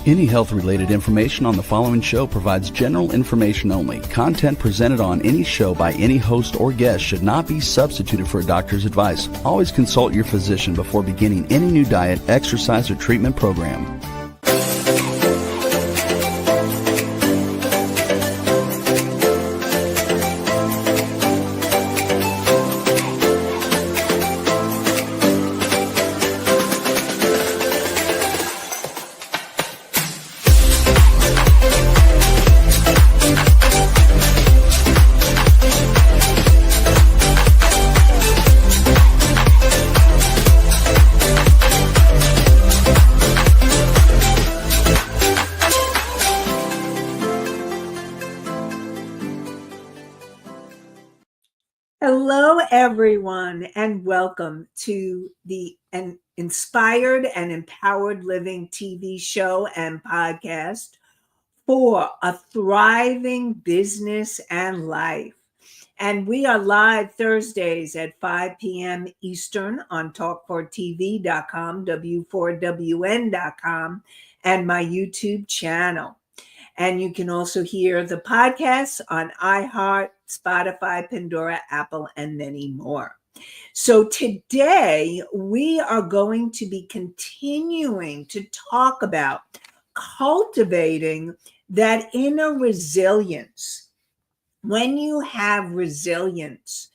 Any health-related information on the following show provides general information only. Content presented on any show by any host or guest should not be substituted for a doctor's advice. Always consult your physician before beginning any new diet, exercise, or treatment program. Hello, everyone, and welcome to the Inspired and Empowered Living TV show and podcast for a thriving business and life. And we are live Thursdays at 5 p.m. Eastern on talk4tv.com, w4wn.com, and my YouTube channel. And you can also hear the podcasts on iHeart, Spotify, Pandora, Apple, and many more. So today we are going to be continuing to talk about cultivating that inner resilience. When you have resilience,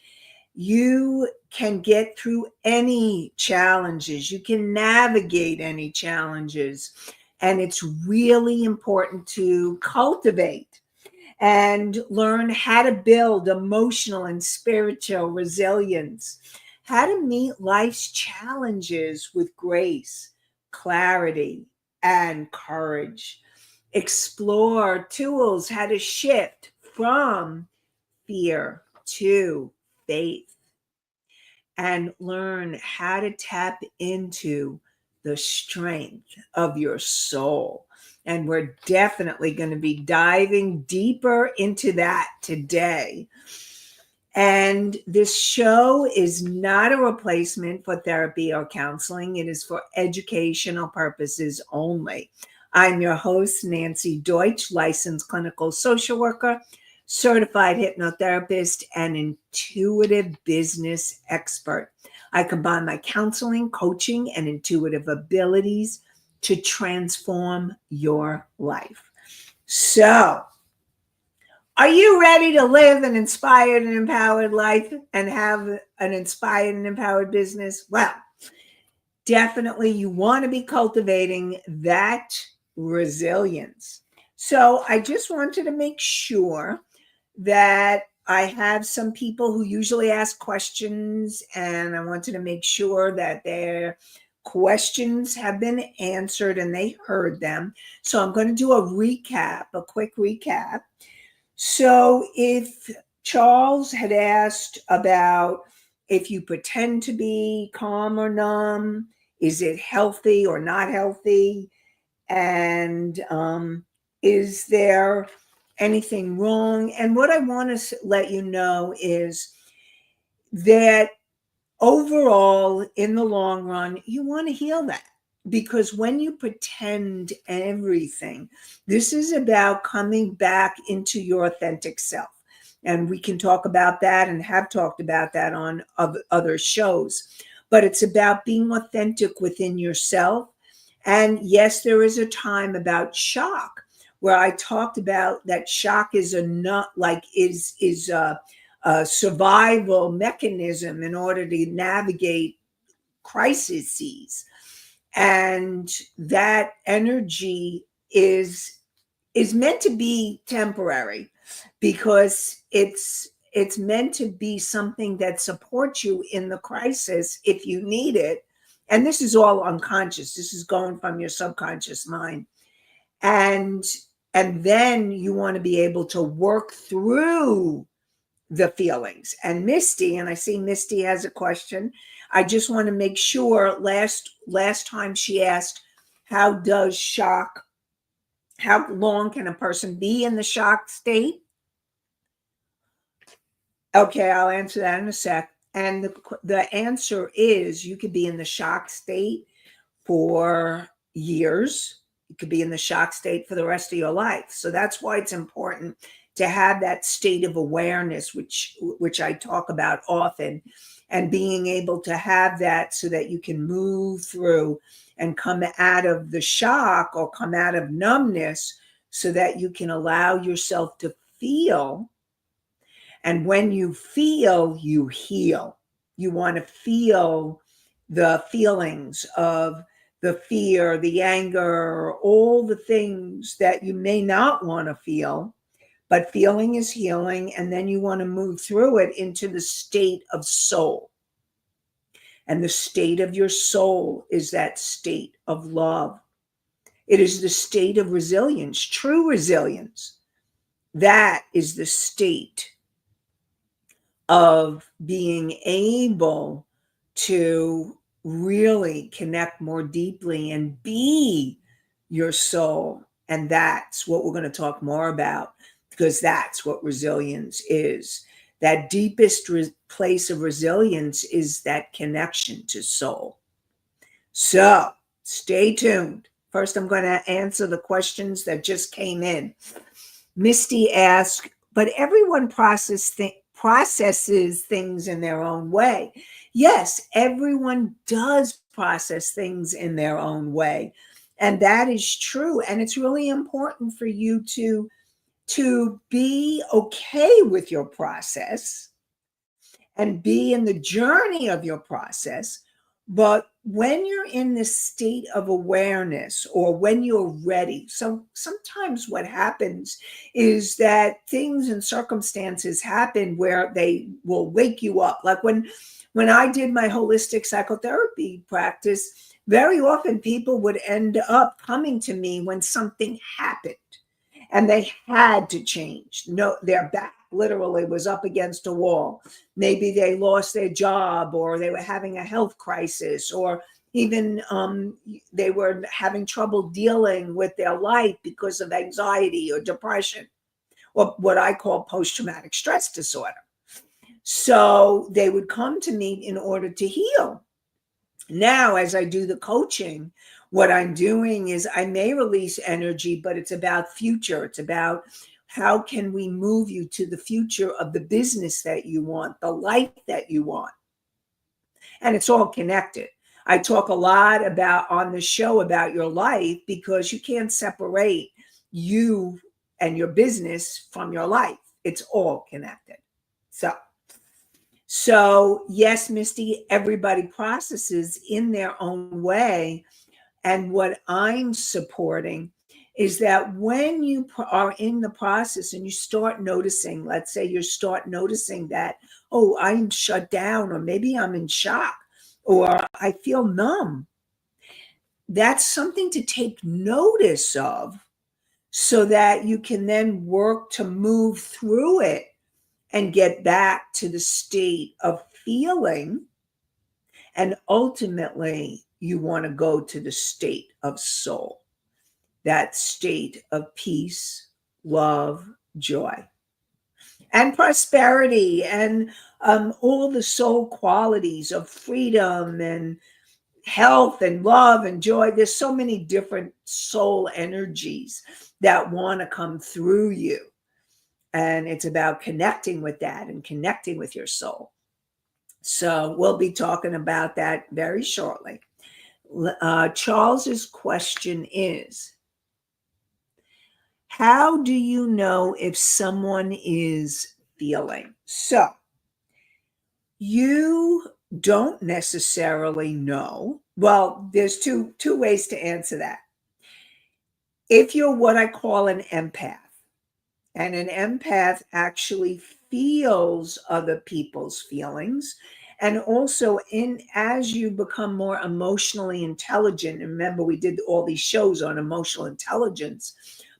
you can get through any challenges. You can navigate any challenges. And it's really important to cultivate and learn how to build emotional and spiritual resilience, how to meet life's challenges with grace, clarity, and courage. Explore tools, how to shift from fear to faith, and learn how to tap into the strength of your soul. And we're definitely going to be diving deeper into that today. And this show is not a replacement for therapy or counseling. It is for educational purposes only. I'm your host, Nancy Deutsch, licensed clinical social worker, certified hypnotherapist, and intuitive business expert. I combine my counseling, coaching, and intuitive abilities to transform your life. So, are you ready to live an inspired and empowered life and have an inspired and empowered business? Well, definitely you want to be cultivating that resilience. So, I just wanted to make sure that I have some people who usually ask questions, and I wanted to make sure that their questions have been answered and they heard them. So I'm going to do a quick recap. So if Charles had asked about if you pretend to be calm or numb, is it healthy or not healthy? And is there anything wrong? And what I want to let you know is that overall, in the long run, you want to heal that, because when you pretend everything, this is about coming back into your authentic self. And we can talk about that and have talked about that on other shows, but it's about being authentic within yourself. And yes, there is a time about shock where I talked about that shock is a survival mechanism in order to navigate crises. And that energy is meant to be temporary, because it's meant to be something that supports you in the crisis if you need it. And this is all unconscious. This is going from your subconscious mind. And then you want to be able to work through the feelings. And Misty, and I see Misty has a question. I just want to make sure, last time she asked, how long can a person be in the shock state? Okay, I'll answer that in a sec. And the answer is you could be in the shock state for years. You could be in the shock state for the rest of your life. So that's why it's important to have that state of awareness, which I talk about often, and being able to have that so that you can move through and come out of the shock or come out of numbness so that you can allow yourself to feel. And when you feel, you heal. You want to feel the feelings of the fear, the anger, all the things that you may not want to feel, but feeling is healing. And then you want to move through it into the state of soul. And the state of your soul is that state of love. It is the state of resilience, true resilience. That is the state of being able to really connect more deeply and be your soul. And that's what we're going to talk more about, because that's what resilience is. That deepest place of resilience is that connection to soul. So stay tuned. First, I'm going to answer the questions that just came in. Misty asked, but everyone processes things in their own way. Yes, everyone does process things in their own way. And that is true. And it's really important for you to be okay with your process and be in the journey of your process. But when you're in this state of awareness, or when you're ready, so sometimes what happens is that things and circumstances happen where they will wake you up. Like when I did my holistic psychotherapy practice, very often people would end up coming to me when something happened and they had to change. No, their back literally was up against a wall. Maybe they lost their job, or they were having a health crisis, or even they were having trouble dealing with their life because of anxiety or depression, or what I call post-traumatic stress disorder. So they would come to me in order to heal. Now, as I do the coaching, what I'm doing is I may release energy, but it's about future. It's about how can we move you to the future of the business that you want, the life that you want. And it's all connected. I talk a lot about on the show about your life, because you can't separate you and your business from your life. It's all connected. So yes, Misty, everybody processes in their own way. And what I'm supporting is that when you are in the process and you start noticing, let's say you start noticing that, oh, I'm shut down, or maybe I'm in shock, or I feel numb. That's something to take notice of so that you can then work to move through it and get back to the state of feeling. And ultimately, you want to go to the state of soul, that state of peace, love, joy, and prosperity, and all the soul qualities of freedom and health and love and joy. There's so many different soul energies that want to come through you. And it's about connecting with that and connecting with your soul. So we'll be talking about that very shortly. Charles's question is, how do you know if someone is feeling? So you don't necessarily know. Well, there's two ways to answer that. If you're what I call an empath, and an empath actually feels other people's feelings, and also as you become more emotionally intelligent, and remember we did all these shows on emotional intelligence,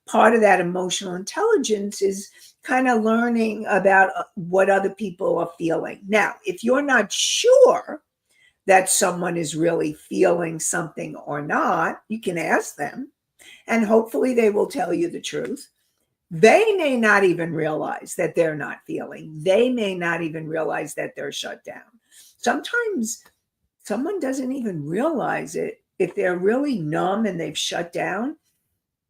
part of that emotional intelligence is kind of learning about what other people are feeling. Now, if you're not sure that someone is really feeling something or not, you can ask them, and hopefully they will tell you the truth. They may not even realize that they're not feeling. They may not even realize that they're shut down. Sometimes someone doesn't even realize it. If they're really numb and they've shut down,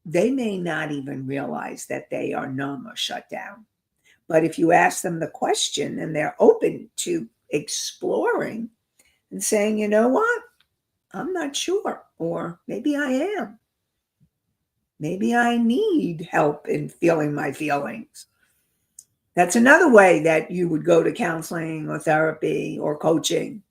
they may not even realize that they are numb or shut down. But if you ask them the question and they're open to exploring and saying, you know what, I'm not sure, or maybe I am. Maybe I need help in feeling my feelings. That's another way that you would go to counseling or therapy or coaching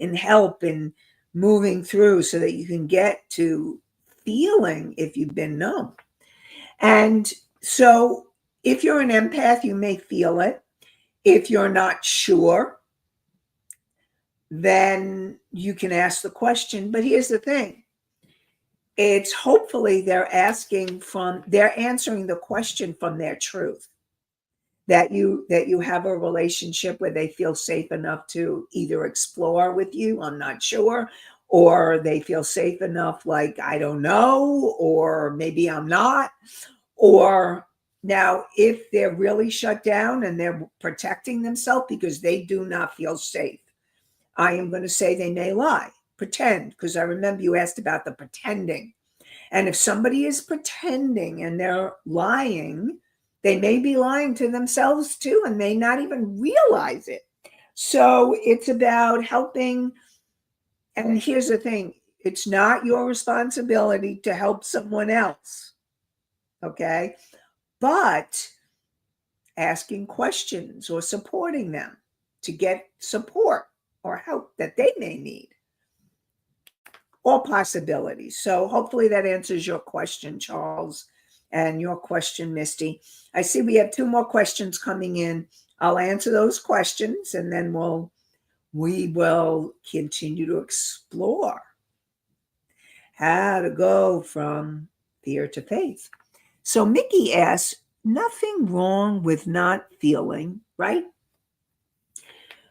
and help in moving through so that you can get to feeling if you've been numb. And so if you're an empath, you may feel it. If you're not sure, then you can ask the question. But here's the thing. It's hopefully they're answering the question from their truth. That you have a relationship where they feel safe enough to either explore with you, I'm not sure, or they feel safe enough like, I don't know, or maybe I'm not. Or now, if they're really shut down and they're protecting themselves because they do not feel safe, I am going to say they may lie, pretend, because I remember you asked about the pretending. And if somebody is pretending and they're lying, they may be lying to themselves too and may not even realize it. So it's about helping. And here's the thing, it's not your responsibility to help someone else. Okay. But asking questions or supporting them to get support or help that they may need. All possibilities. So hopefully that answers your question, Charles, and your question, Misty. I see we have 2 more questions coming in. I'll answer those questions and then we will continue to explore how to go from fear to faith. So Mickey asks, nothing wrong with not feeling, right?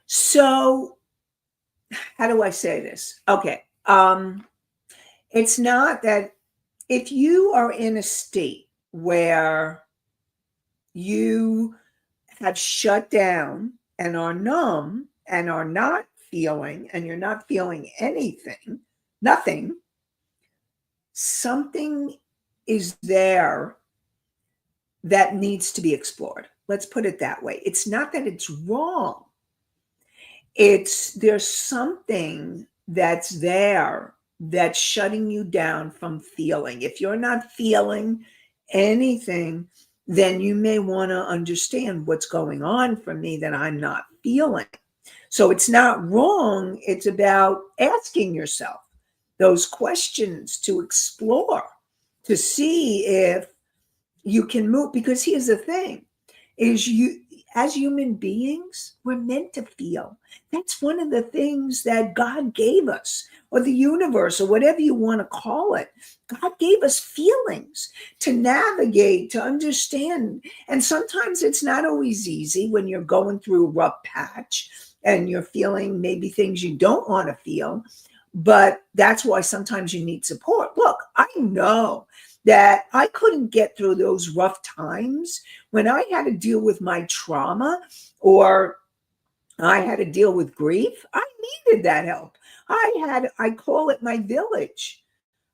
So how do I say this? Okay. It's not that if you are in a state where you have shut down and are numb and are not feeling, and you're not feeling anything, nothing, something is there that needs to be explored. Let's put it that way. It's not that it's wrong. There's something that's there that's shutting you down from feeling. If you're not feeling anything, then you may want to understand what's going on for me that I'm not feeling. So it's not wrong. It's about asking yourself those questions to explore, to see if you can move. Because here's the thing, is you, as human beings, we're meant to feel. That's one of the things that God gave us, or the universe, or whatever you want to call it. God gave us feelings to navigate, to understand. And sometimes it's not always easy when you're going through a rough patch and you're feeling maybe things you don't want to feel. But that's why sometimes you need support. Look, I know that I couldn't get through those rough times when I had to deal with my trauma or I had to deal with grief. I needed that help. I call it my village.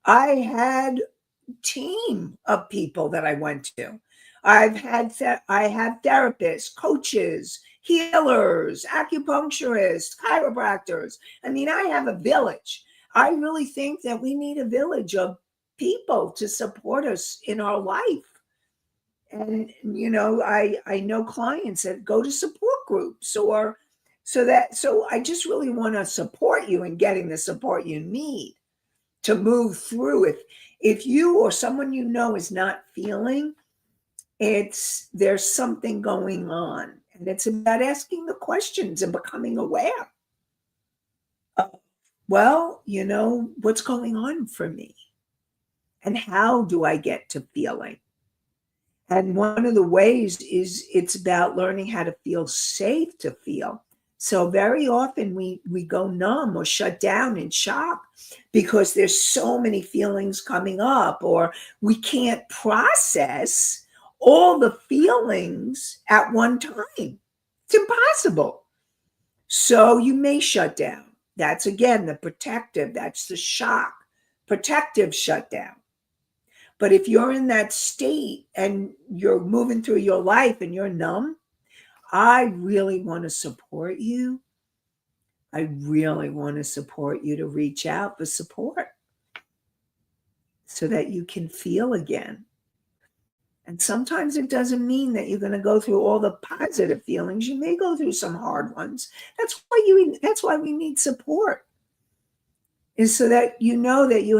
I had a team of people that I went to. I have therapists, coaches, healers, acupuncturists, chiropractors. I mean, I have a village. I really think that we need a village of people to support us in our life. And I know clients that go to support groups, or so I just really want to support you in getting the support you need to move through. If you or someone you know is not feeling, there's something going on, and it's about asking the questions and becoming aware of, well, what's going on for me, and how do I get to feeling? And one of the ways is it's about learning how to feel safe to feel. So very often we go numb or shut down in shock because there's so many feelings coming up, or we can't process all the feelings at one time. It's impossible. So you may shut down. That's again the protective, that's the shock, protective shutdown. But if you're in that state and you're moving through your life and you're numb, I really want to support you. I really want to support you to reach out for support so that you can feel again. And sometimes it doesn't mean that you're going to go through all the positive feelings. You may go through some hard ones. That's why we need support. Is so that you know that you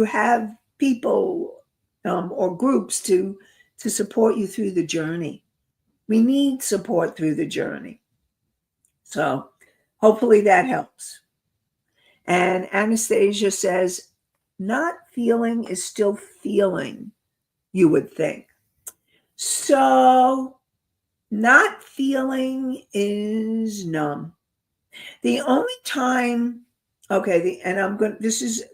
have people or groups to support you through the journey. We need support through the journey. So hopefully that helps. And Anastasia says, not feeling is still feeling, you would think. So not feeling is numb. The only time, okay, this is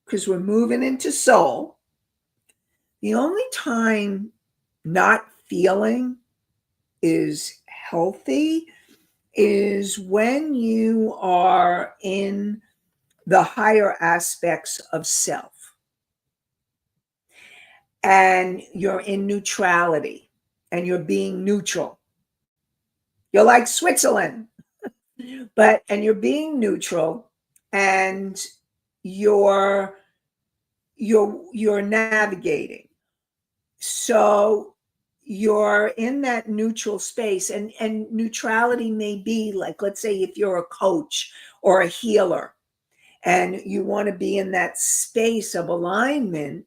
because we're moving into soul. The only time not feeling is healthy is when you are in the higher aspects of self and you're in neutrality and you're being neutral. You're like Switzerland, and you're being neutral and you're navigating. So you're in that neutral space, and neutrality may be like, let's say if you're a coach or a healer and you want to be in that space of alignment,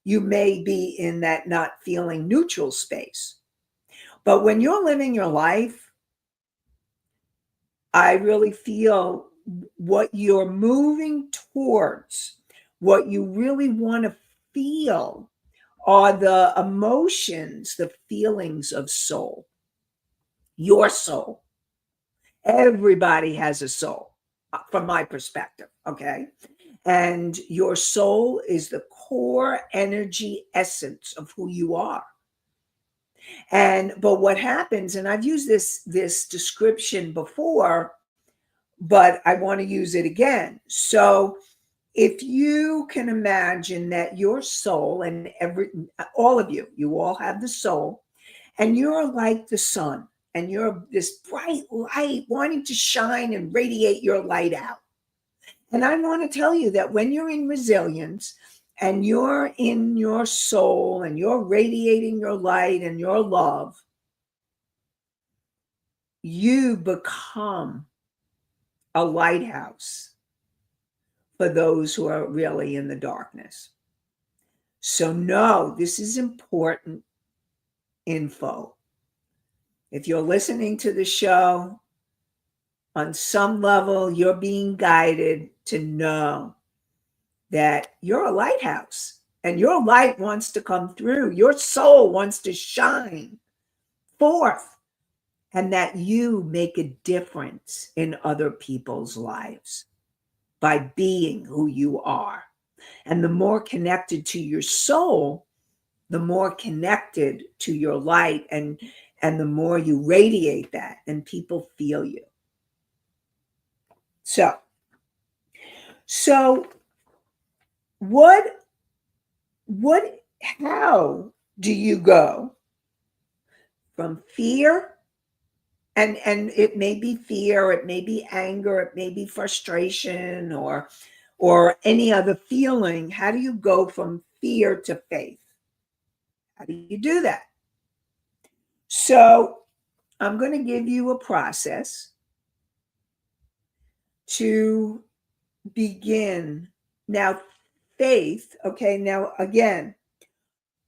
you may be in that not feeling neutral space. But when you're living your life, I really feel what you're moving towards, what you really want to feel are the emotions, the feelings of soul, your soul. Everybody has a soul, from my perspective, okay? And your soul is the core energy essence of who you are. But what happens, and I've used this description before, but I want to use it again. So if you can imagine that your soul and all of you all have the soul, and you're like the sun, and you're this bright light wanting to shine and radiate your light out. And I want to tell you that when you're in resilience and you're in your soul and you're radiating your light and your love, you become a lighthouse for those who are really in the darkness. So no, this is important info. If you're listening to the show, on some level, you're being guided to know that you're a lighthouse and your light wants to come through. Your soul wants to shine forth, and that you make a difference in other people's lives by being who you are. And the more connected to your soul, the more connected to your light, and the more you radiate that and people feel you. So how do you go from fear, and it may be fear, it may be anger, it may be frustration, or any other feeling. How do you go from fear to faith? How do you do that? So I'm going to give you a process to begin. Now, faith, okay, now again,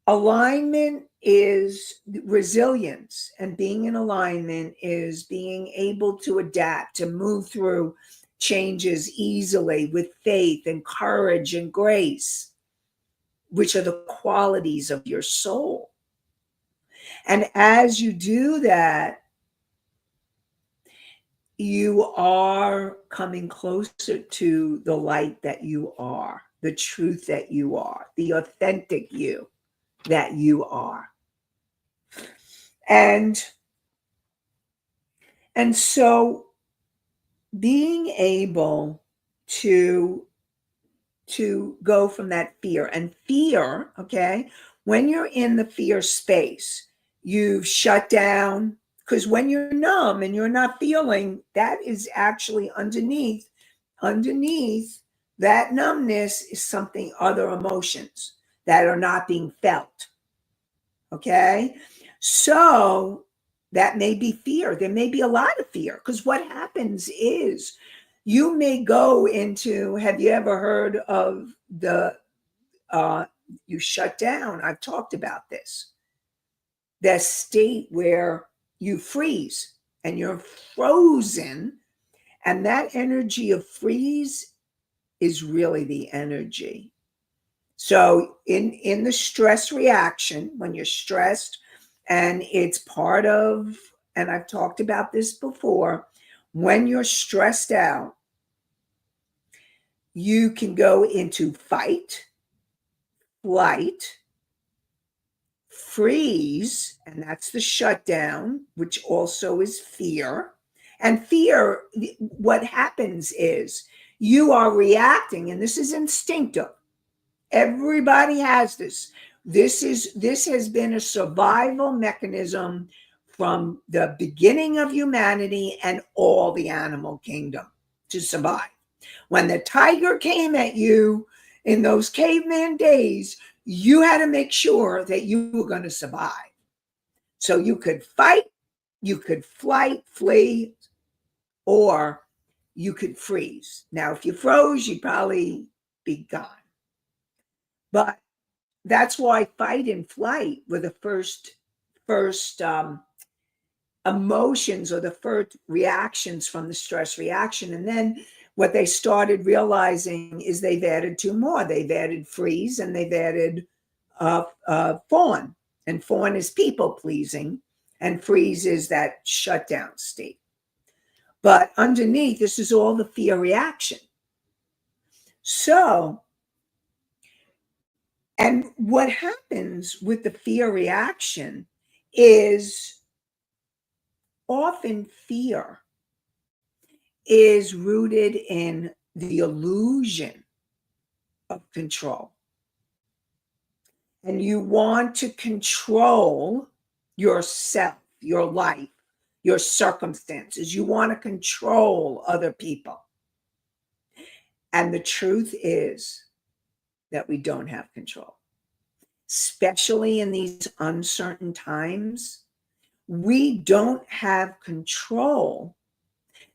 alignment is resilience, and being in alignment is being able to adapt, to move through changes easily with faith and courage and grace, which are the qualities of your soul. And as you do that, you are coming closer to the light that you are, the truth that you are, the authentic you that you are. And so being able to to go from that fear. And fear, okay, when you're in the fear space, you've shut down, because when you're numb and you're not feeling, that is actually underneath that numbness is something, other emotions that are not being felt. Okay. So that may be fear. There may be a lot of fear, because what happens is you may go into, have you ever heard of you shut down? I've talked about this. That state where you freeze and you're frozen, and that energy of freeze is really the energy. So in the stress reaction, when you're stressed, and it's part of, and I've talked about this before, when you're stressed out, you can go into fight, flight, freeze, and that's the shutdown, which also is fear. And fear, what happens is you are reacting, and this is instinctive. Everybody has this. This has been a survival mechanism from the beginning of humanity and all the animal kingdom to survive. When the tiger came at you in those caveman days, you had to make sure that you were going to survive. So you could fight, you could flee, or you could freeze. Now, if you froze, you'd probably be gone. But that's why fight and flight were the first emotions, or the first reactions from the stress reaction. And then what they started realizing is they've added two more. They've added freeze, and they've added fawn. And fawn is people pleasing, and freeze is that shutdown state. But underneath, this is all the fear reaction. So, and what happens with the fear reaction is often fear is rooted in the illusion of control. And you want to control yourself, your life, your circumstances. You want to control other people. And the truth is that we don't have control, especially in these uncertain times. We don't have control.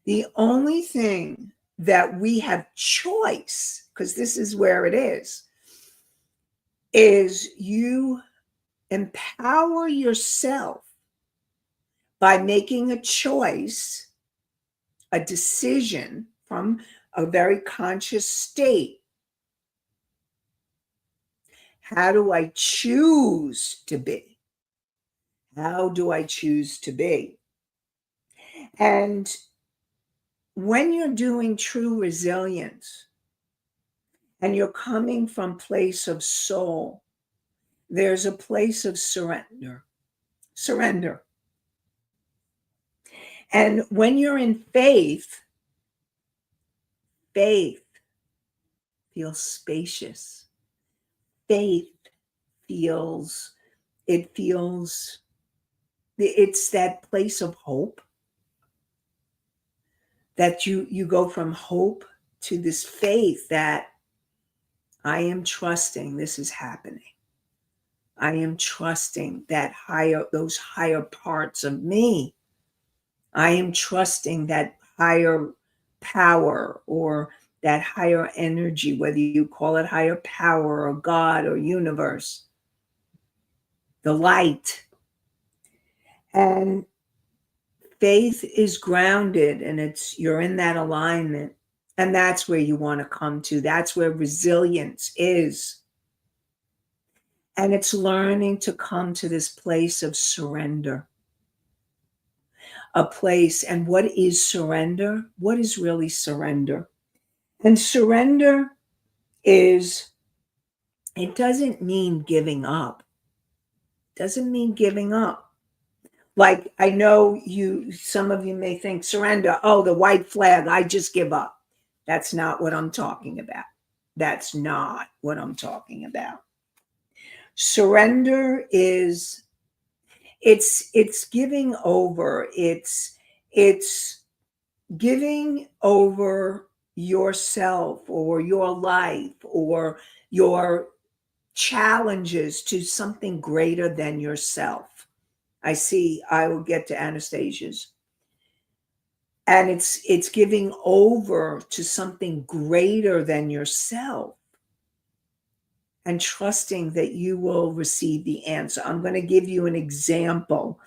The only thing that we have choice, because this is where it is you empower yourself by making a choice, a decision from a very conscious state. How do I choose to be? How do I choose to be? And when you're doing true resilience and you're coming from place of soul, there's a place of surrender. Surrender. And when you're in faith, faith feels spacious. Faith feels, it's that place of hope, that you go from hope to this faith that I am trusting this is happening. I am trusting that those higher parts of me. I am trusting that higher power, or that higher energy, whether you call it higher power or God or universe, the light. And faith is grounded, and you're in that alignment. And that's where you want to come to. That's where resilience is. And it's learning to come to this place of surrender. A place, and what is surrender? What is really surrender? And surrender it doesn't mean giving up. It doesn't mean giving up. Like, I know some of you may think surrender, oh, the white flag, I just give up. That's not what I'm talking about. That's not what I'm talking about. Surrender is it's giving over. It's giving over yourself or your life or your challenges to something greater than yourself. I will get to Anastasia's. And it's giving over to something greater than yourself and trusting that you will receive the answer. I'm going to give you an example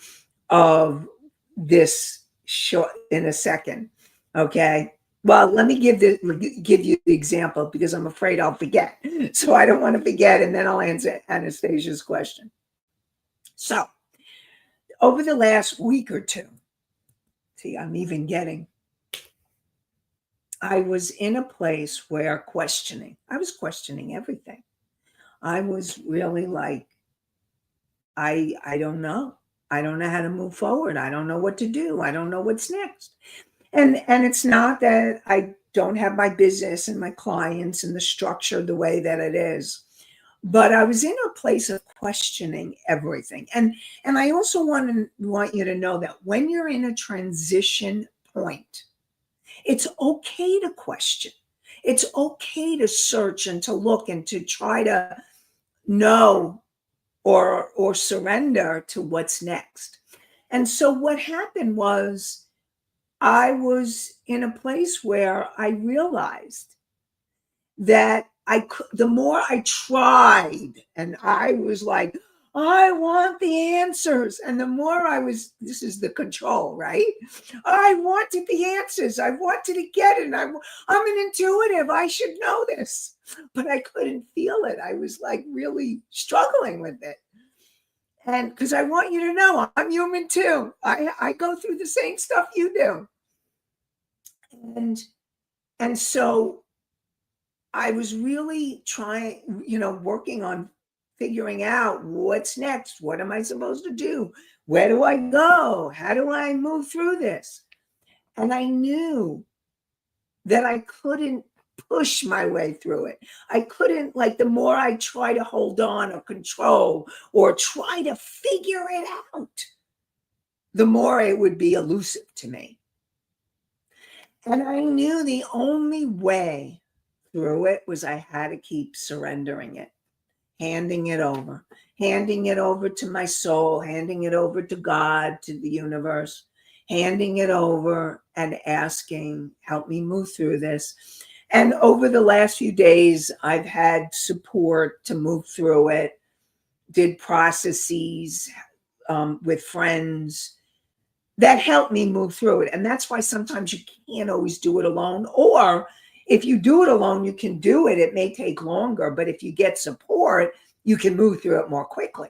of this short in a second. Okay. Well, let me give you the example because I'm afraid I'll forget. So I don't want to forget, and then I'll answer Anastasia's question. So over the last week or two, see, I was in a place where I was questioning everything. I was really like, I don't know. I don't know how to move forward. I don't know what to do. I don't know what's next. And it's not that I don't have my business and my clients and the structure the way that it is, but I was in a place of questioning everything. And I also want you to know that when you're in a transition point, it's okay to question. It's okay to search and to look and to try to know or surrender to what's next. And so what happened was I was in a place where I realized that the more I tried and I was like, I want the answers. And the more this is the control, right? I wanted the answers. I wanted to get it. I'm an intuitive. I should know this. But I couldn't feel it. I was like really struggling with it. And because I want you to know I'm human too. I go through the same stuff you do. And so I was really trying, working on figuring out what's next. What am I supposed to do? Where do I go? How do I move through this? And I knew that I couldn't push my way through it. I couldn't, like, the more I try to hold on or control or try to figure it out, the more it would be elusive to me. And I knew the only way through it was I had to keep surrendering it, handing it over to my soul, handing it over to God, to the universe, handing it over and asking, help me move through this. And over the last few days, I've had support to move through it, did processes with friends that helped me move through it. And that's why sometimes you can't always do it alone. Or if you do it alone, you can do it. It may take longer, but if you get support, you can move through it more quickly.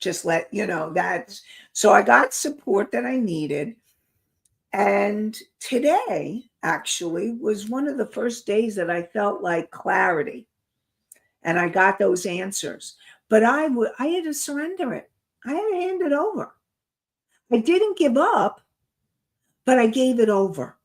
Just let you know that. So I got support that I needed. And today actually was one of the first days that I felt like clarity. And I got those answers. But I had to surrender it. I had to hand it over. I didn't give up, but I gave it over.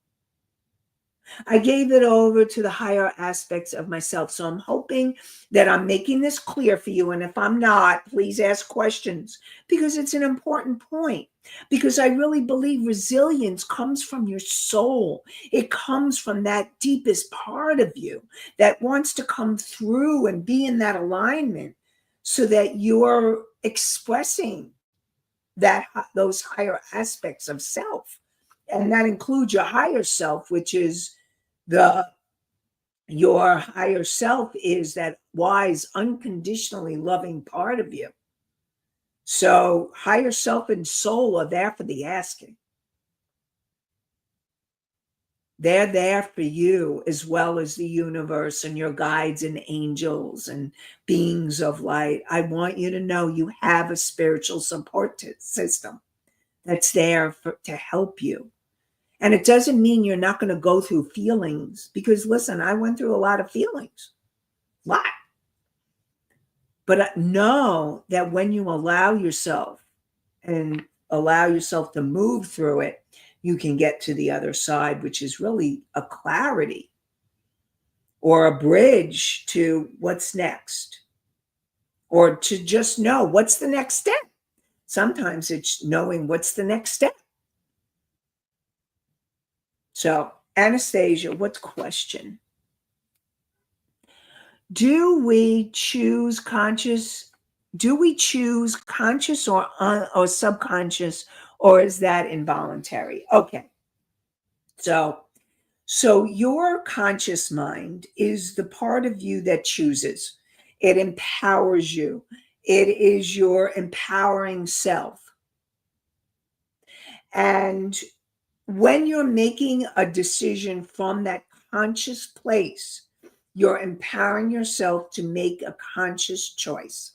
I gave it over to the higher aspects of myself. So I'm hoping that I'm making this clear for you. And if I'm not, please ask questions because it's an important point. Because I really believe resilience comes from your soul. It comes from that deepest part of you that wants to come through and be in that alignment so that you're expressing those higher aspects of self. And that includes your higher self, which is your higher self is that wise, unconditionally loving part of you. So higher self and soul are there for the asking. They're there for you as well as the universe and your guides and angels and beings of light. I want you to know you have a spiritual support system that's there to help you. And it doesn't mean you're not going to go through feelings because, listen, I went through a lot of feelings, a lot. But know that when you allow yourself to move through it, you can get to the other side, which is really a clarity or a bridge to what's next, or to just know what's the next step. Sometimes it's knowing what's the next step. So, Anastasia, what's question? Do we choose conscious? Do we choose conscious or subconscious, or is that involuntary? Okay. So your conscious mind is the part of you that chooses. It empowers you. It is your empowering self. And when you're making a decision from that conscious place, you're empowering yourself to make a conscious choice.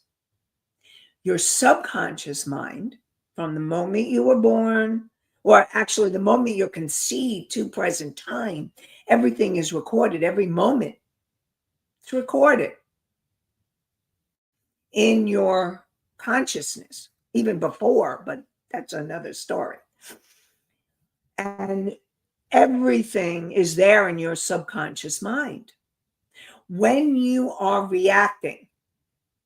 Your subconscious mind, from the moment you were born, or actually the moment you're conceived to present time, everything is recorded. Every moment it's recorded in your consciousness, even before, but that's another story. And everything is there in your subconscious mind. When you are reacting,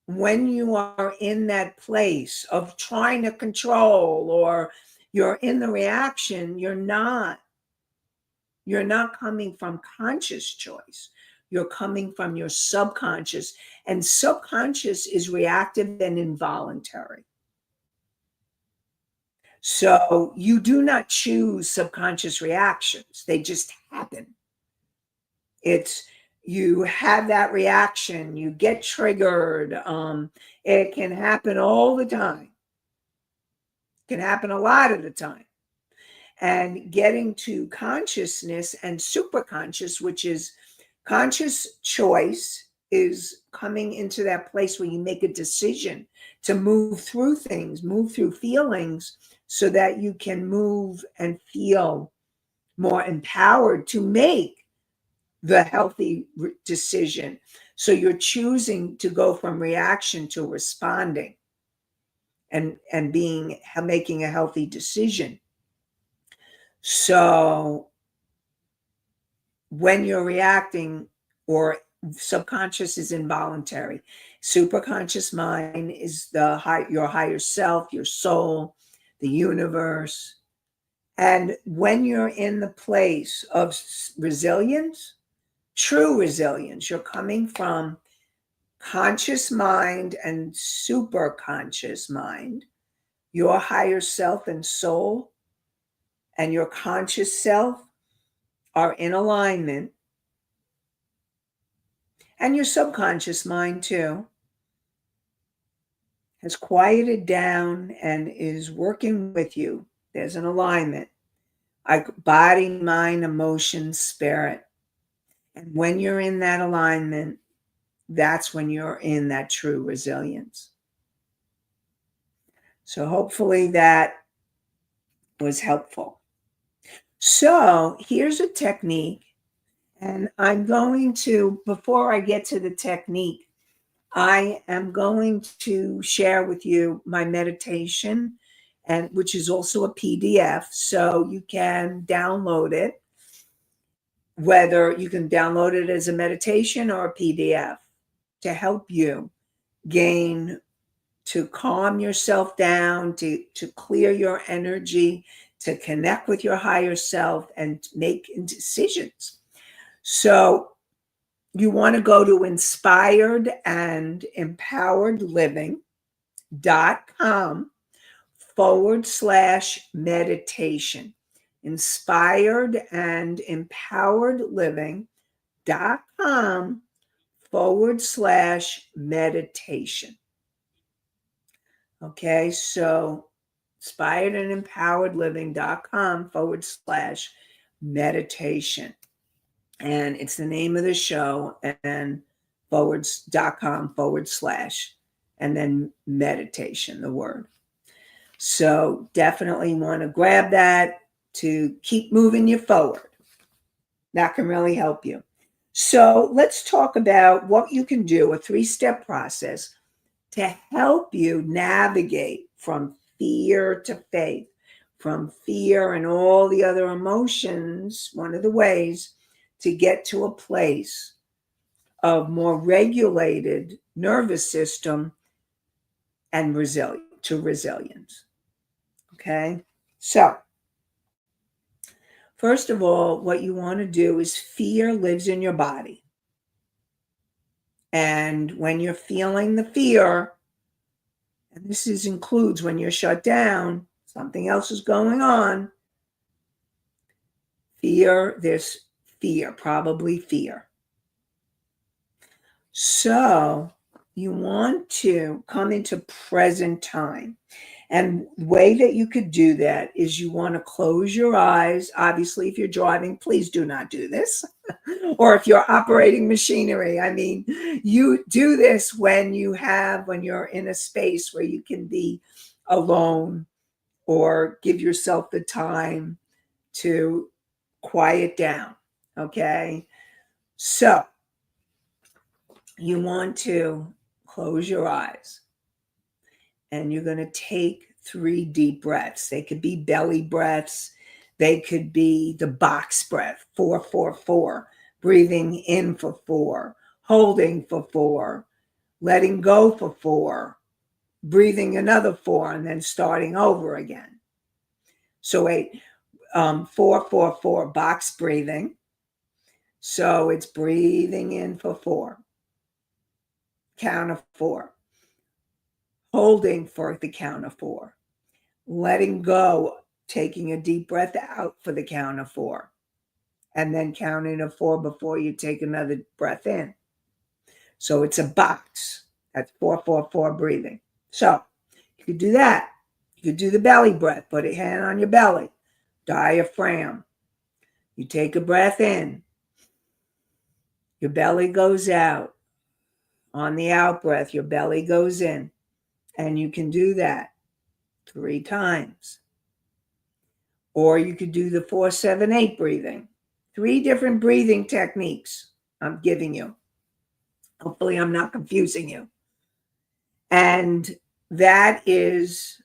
when you are in that place of trying to control, or you're in the reaction, you're not coming from conscious choice. You're coming from your subconscious, and subconscious is reactive and involuntary. So you do not choose subconscious reactions. They just happen. It's you have that reaction, you get triggered. It can happen all the time. It can happen a lot of the time. And getting to consciousness and superconscious, which is conscious choice, is coming into that place where you make a decision to move through things, move through feelings, so that you can move and feel more empowered to make the healthy decision. So you're choosing to go from reaction to responding, and making a healthy decision. So when you're reacting, or subconscious is involuntary, superconscious mind is your higher self, your soul, the universe. And when you're in the place of resilience, true resilience, you're coming from conscious mind and superconscious mind. Your higher self and soul and your conscious self are in alignment, and your subconscious mind too has quieted down and is working with you. There's an alignment, like body, mind, emotion, spirit. And when you're in that alignment, that's when you're in that true resilience. So hopefully that was helpful. So here's a technique, and I'm going to, before I get to the technique, I am going to share with you my meditation, and which is also a PDF, so you can download it, whether you can download it as a meditation or a PDF, to help you to calm yourself down, to clear your energy, to connect with your higher self and make decisions. So you want to go to inspiredandempoweredliving.com/meditation. Inspiredandempoweredliving.com/meditation. Okay, so inspiredandempoweredliving.com/meditation. And it's the name of the show, and .com/, and then meditation, the word. So definitely want to grab that to keep moving you forward. That can really help you. So let's talk about what you can do, a 3-step process to help you navigate from fear to faith, from fear and all the other emotions. One of the ways to get to a place of more regulated nervous system and resilience. Okay, so first of all, what you want to do is fear lives in your body. And when you're feeling the fear, and includes when you're shut down, something else is going on. There's fear, probably fear. So you want to come into present time. And the way that you could do that is you want to close your eyes. Obviously, if you're driving, please do not do this. Or if you're operating machinery, I mean, you do this when you're in a space where you can be alone or give yourself the time to quiet down. Okay. So you want to close your eyes and you're going to take 3 deep breaths. They could be belly breaths. They could be the box breath, 4, 4, 4, breathing in for 4, holding for 4, letting go for 4, breathing another 4, and then starting over again. So 4, 4, 4, box breathing. So it's breathing in for 4, count of 4, holding for the count of 4, letting go, taking a deep breath out for the count of 4, and then counting to 4 before you take another breath in. So it's a box. That's 4, 4, 4 breathing. So you could do that. You could do the belly breath. Put a hand on your belly. Diaphragm. You take a breath in. Your belly goes out. On the out breath, your belly goes in. And you can do that 3 times. Or you could do the 4, 7, 8 breathing. 3 different breathing techniques I'm giving you. Hopefully I'm not confusing you. And that is,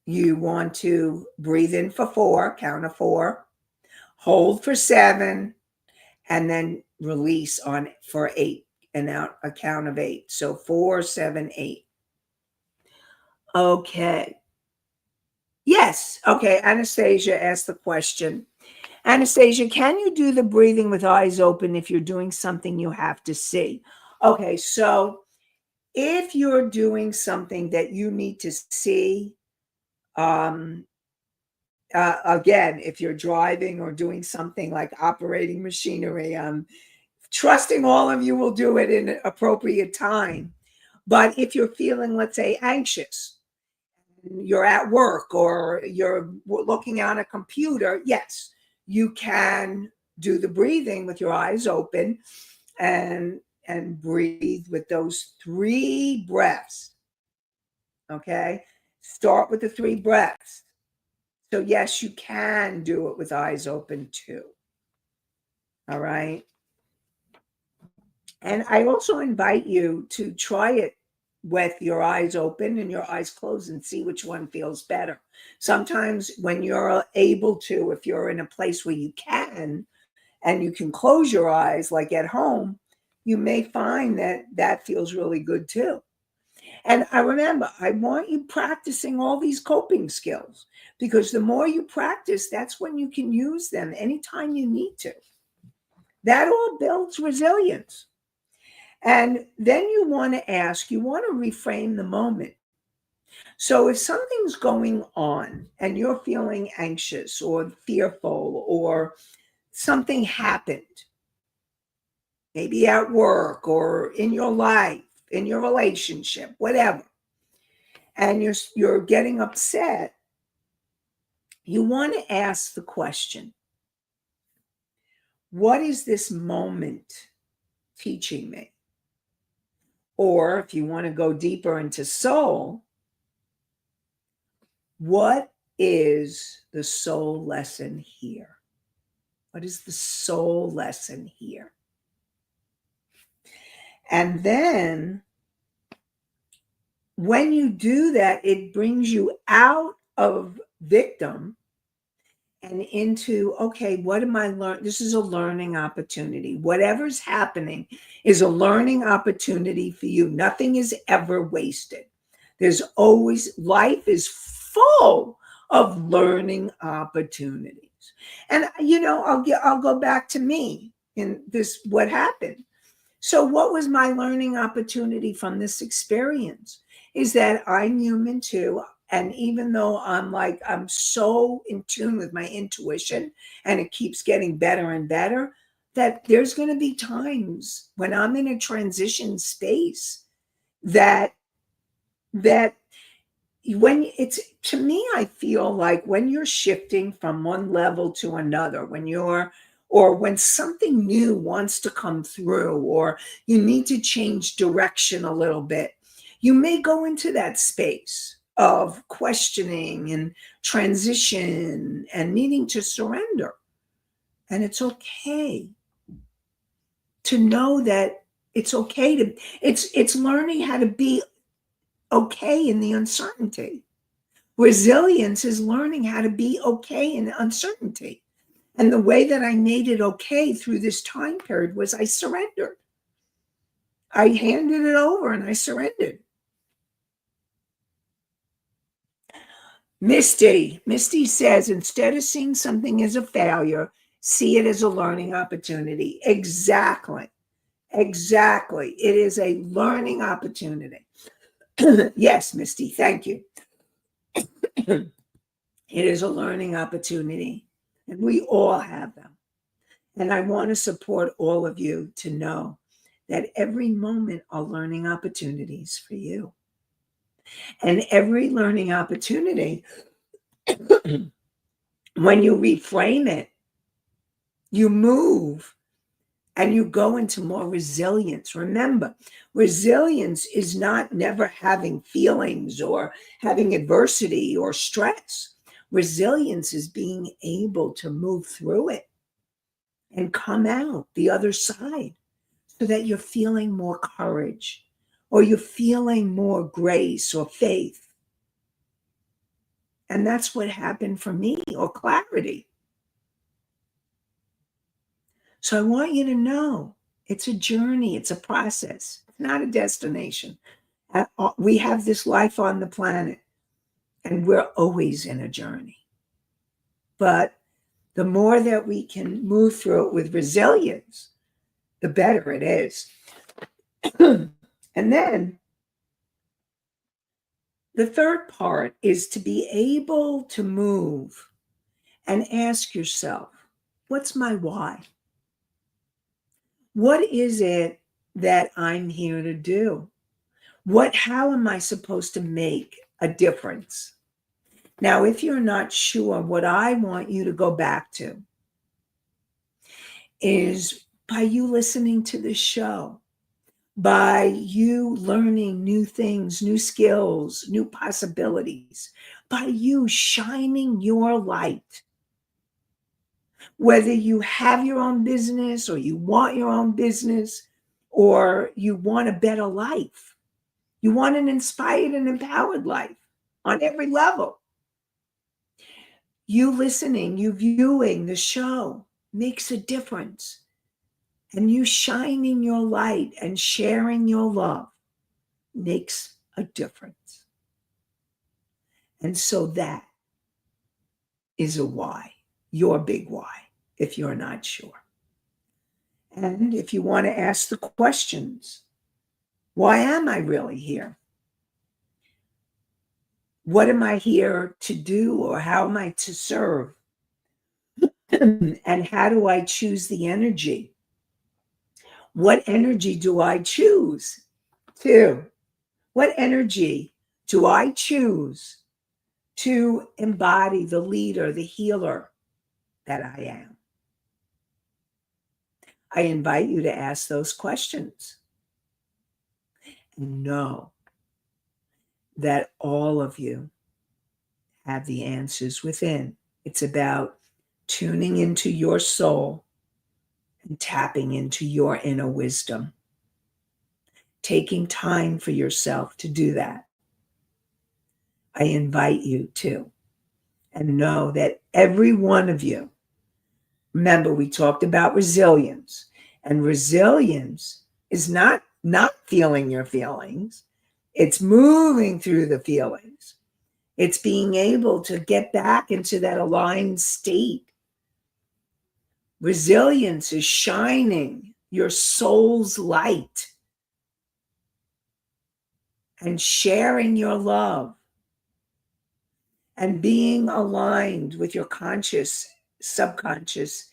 you want to breathe in for 4, count of 4, hold for 7, and then release on for 8, and out a count of 8. So 4, 7, 8. Okay. Yes. Okay. Anastasia asked the question. Anastasia, can you do the breathing with eyes open if you're doing something you have to see? Okay. So if you're doing something that you need to see, again, if you're driving or doing something like operating machinery, trusting all of you will do it in an appropriate time. But if you're feeling, let's say, anxious, you're at work or you're looking on a computer, yes, you can do the breathing with your eyes open and breathe with those 3 breaths. Okay? Start with the 3 breaths. So yes, you can do it with eyes open too. All right? And I also invite you to try it with your eyes open and your eyes closed and see which one feels better. Sometimes when you're able to, if you're in a place where you can, and you can close your eyes like at home, you may find that that feels really good too. And I want you practicing all these coping skills, because the more you practice, that's when you can use them anytime you need to. That all builds resilience. And then you want to reframe the moment. So if something's going on and you're feeling anxious or fearful or something happened, maybe at work or in your life, in your relationship, whatever, and you're getting upset, you want to ask the question, what is this moment teaching me? Or if you want to go deeper into soul, what is the soul lesson here? What is the soul lesson here? And then when you do that, it brings you out of victim and into, okay, what am I learning? This is a learning opportunity. Whatever's happening is a learning opportunity for you. Nothing is ever wasted. There's always, life is full of learning opportunities. And I'll go back to me in this, what happened. So what was my learning opportunity from this experience is that I'm human too. And even though I'm so in tune with my intuition and it keeps getting better and better, that there's going to be times when I'm in a transition space that that when it's, to me, I feel like when you're shifting from one level to another, or when something new wants to come through, or you need to change direction a little bit, you may go into that space of questioning and transition and needing to surrender. And it's okay to know that it's okay to, it's learning how to be okay in the uncertainty. Resilience is learning how to be okay in uncertainty. And the way that I made it okay through this time period was I surrendered. I handed it over and I surrendered. Misty says, instead of seeing something as a failure, see it as a learning opportunity. Exactly. Exactly. It is a learning opportunity. Yes, Misty, thank you. It is a learning opportunity, and we all have them. And I want to support all of you to know that every moment are learning opportunities for you. And every learning opportunity, when you reframe it, you move and you go into more resilience. Remember, resilience is not never having feelings or having adversity or stress. Resilience is being able to move through it and come out the other side so that you're feeling more courage or you're feeling more grace or faith. And that's what happened for me, or clarity. So I want you to know it's a journey, it's a process, it's not a destination. We have this life on the planet and we're always in a journey. But the more that we can move through it with resilience, the better it is. And then the third part is to be able to move and ask yourself, what's my why? What is it that I'm here to do? How am I supposed to make a difference? Now, if you're not sure, what I want you to go back to is by you listening to this show, by you learning new things, new skills, new possibilities, by you shining your light. Whether you have your own business or you want your own business or you want a better life, you want an inspired and empowered life on every level. You listening, you viewing the show makes a difference. And you shining your light and sharing your love makes a difference. And so that is a why, your big why, if you're not sure. And if you want to ask the questions, why am I really here? What am I here to do, or how am I to serve? And how do I choose the energy? What energy do I choose to? What energy do I choose to embody the leader, the healer that I am? I invite you to ask those questions and know that all of you have the answers within. It's about tuning into your soul and tapping into your inner wisdom. Taking time for yourself to do that. I invite you to. and know that every one of you, remember, we talked about resilience, and resilience is not feeling your feelings. It's moving through the feelings. It's being able to get back into that aligned state. Resilience is shining your soul's light and sharing your love and being aligned with your conscious, subconscious,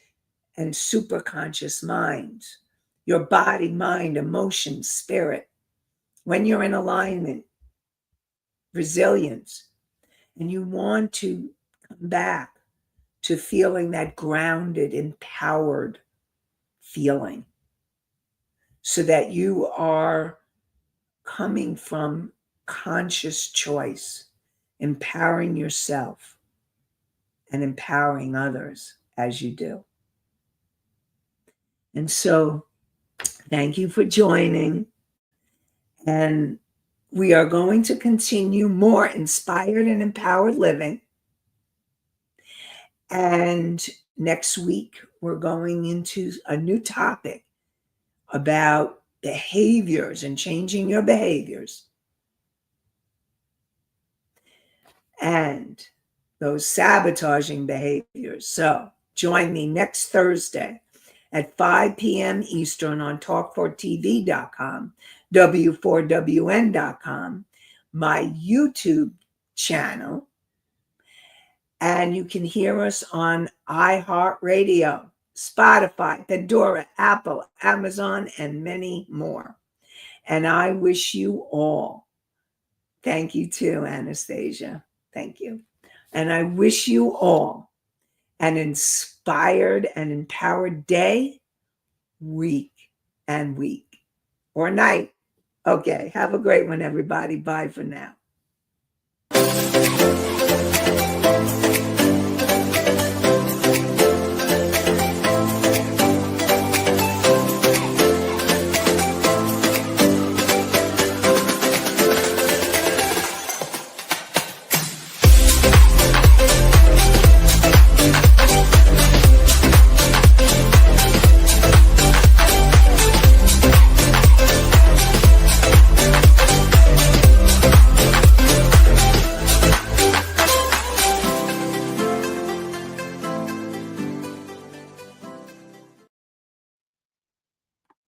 and superconscious minds, your body, mind, emotions, spirit. When you're in alignment, resilience, and you want to come back to feeling that grounded, empowered feeling so that you are coming from conscious choice, empowering yourself and empowering others as you do. And so, thank you for joining. And we are going to continue more inspired and empowered living. And next week, we're going into a new topic about behaviors and changing your behaviors. And those sabotaging behaviors. So join me next Thursday at 5 p.m. Eastern on talk4tv.com, w4wn.com, my YouTube channel, and you can hear us on iHeartRadio, Spotify, Pandora, Apple, Amazon, and many more. And I wish you all, thank you too, Anastasia. Thank you. And I wish you all an inspired and empowered day, week, or night. Okay, have a great one, everybody. Bye for now.